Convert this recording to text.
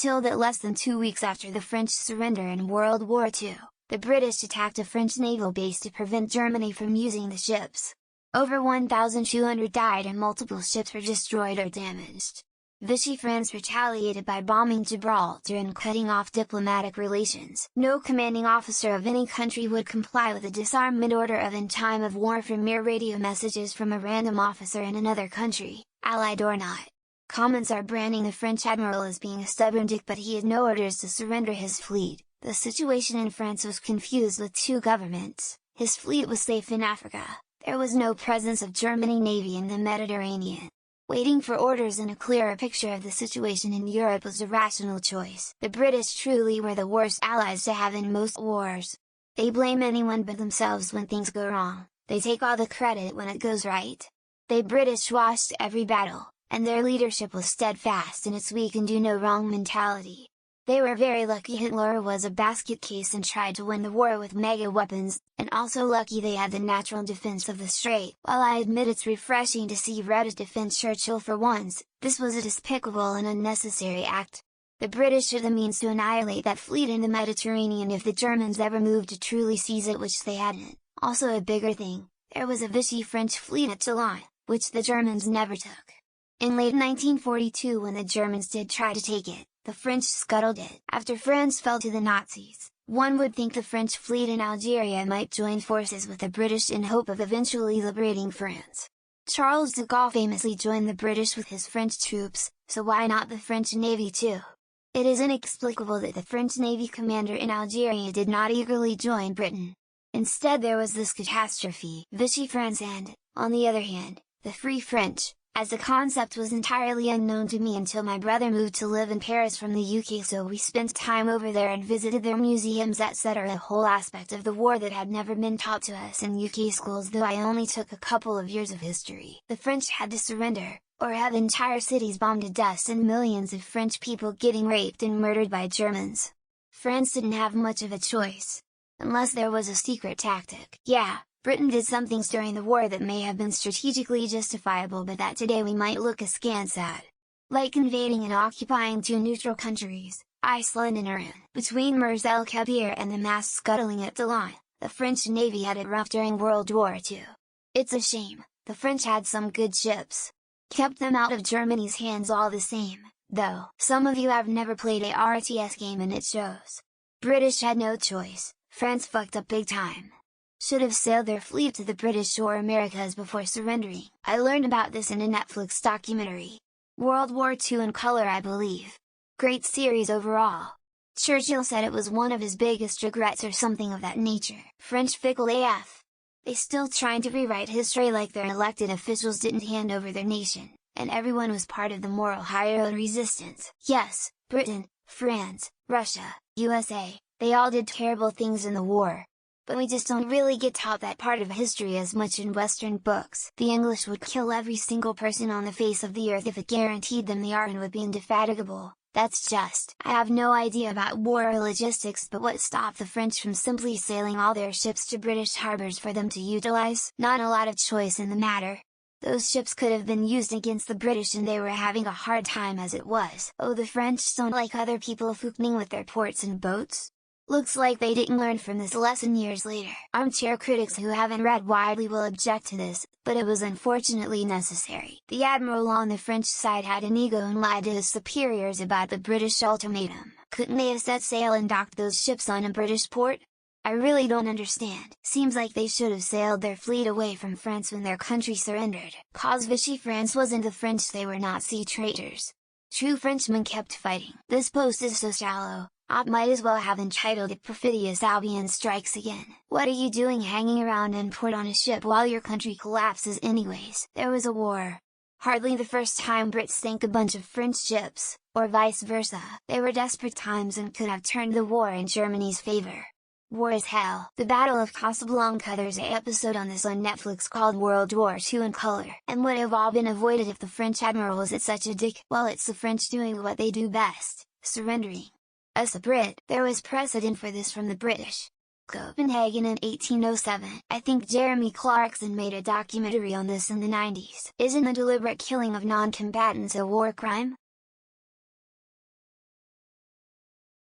Till that less than 2 weeks after the French surrender in World War II, the British attacked a French naval base to prevent Germany from using the ships. Over 1,200 died and multiple ships were destroyed or damaged. Vichy France retaliated by bombing Gibraltar and cutting off diplomatic relations. No commanding officer of any country would comply with a disarmament order in time of war for mere radio messages from a random officer in another country, allied or not. Comments are branding the French admiral as being a stubborn dick, but he had no orders to surrender his fleet. The situation in France was confused with two governments. His fleet was safe in Africa. There was no presence of German navy in the Mediterranean. Waiting for orders and a clearer picture of the situation in Europe was a rational choice. The British truly were the worst allies to have in most wars. They blame anyone but themselves when things go wrong. They take all the credit when it goes right. They British washed every battle, and their leadership was steadfast in its we can do no wrong mentality. They were very lucky Hitler was a basket case and tried to win the war with mega weapons, and also lucky they had the natural defense of the strait. While I admit it's refreshing to see Reddit defend Churchill for once, this was a despicable and unnecessary act. The British are the means to annihilate that fleet in the Mediterranean if the Germans ever moved to truly seize it, which they hadn't. Also a bigger thing, there was a Vichy French fleet at Toulon, which the Germans never took. In late 1942, when the Germans did try to take it, the French scuttled it. After France fell to the Nazis, one would think the French fleet in Algeria might join forces with the British in hope of eventually liberating France. Charles de Gaulle famously joined the British with his French troops, so why not the French Navy too? It is inexplicable that the French Navy commander in Algeria did not eagerly join Britain. Instead there was this catastrophe. Vichy France and, on the other hand, the Free French, as the concept was entirely unknown to me until my brother moved to live in Paris from the UK, so we spent time over there and visited their museums, etc. A whole aspect of the war that had never been taught to us in UK schools, though I only took a couple of years of history. The French had to surrender, or have entire cities bombed to dust and millions of French people getting raped and murdered by Germans. France didn't have much of a choice. Unless there was a secret tactic. Yeah, Britain did some things during the war that may have been strategically justifiable, but that today we might look askance at. Like invading and occupying two neutral countries, Iceland and Iran. Between Mers el Kabir and the mass scuttling at Toulon, the French Navy had it rough during World War II. It's a shame, the French had some good ships. Kept them out of Germany's hands all the same, though. Some of you have never played a RTS game and it shows. British had no choice, France fucked up big time. Should have sailed their fleet to the British or Americas before surrendering. I learned about this in a Netflix documentary. World War II in color, I believe. Great series overall. Churchill said it was one of his biggest regrets or something of that nature. French fickle AF. They still trying to rewrite history like their elected officials didn't hand over their nation, and everyone was part of the moral high road resistance. Yes, Britain, France, Russia, USA, they all did terrible things in the war. But we just don't really get taught that part of history as much in Western books. The English would kill every single person on the face of the earth if it guaranteed them the Iron would be indefatigable. That's just. I have no idea about war or logistics, but what stopped the French from simply sailing all their ships to British harbors for them to utilize? Not a lot of choice in the matter. Those ships could have been used against the British and they were having a hard time as it was. Oh, the French don't like other people fucking with their ports and boats? Looks like they didn't learn from this lesson years later. Armchair critics who haven't read widely will object to this, but it was unfortunately necessary. The admiral on the French side had an ego and lied to his superiors about the British ultimatum. Couldn't they have set sail and docked those ships on a British port? I really don't understand. Seems like they should have sailed their fleet away from France when their country surrendered. Cause Vichy France wasn't the French, they were Nazi traitors. True Frenchmen kept fighting. This post is so shallow. I might as well have entitled it Perfidious Albion Strikes Again. What are you doing hanging around in port on a ship while your country collapses anyways? There was a war. Hardly the first time Brits sank a bunch of French ships, or vice versa. They were desperate times and could have turned the war in Germany's favor. War is hell. The Battle of Casablanca. There's an episode on this on Netflix called World War II in Color. And would have all been avoided if the French admiral wasn't such a dick. Well, it's the French doing what they do best, surrendering. As a Brit, there was precedent for this from the British. Copenhagen in 1807. I think Jeremy Clarkson made a documentary on this in the 90s. Isn't the deliberate killing of non-combatants a war crime?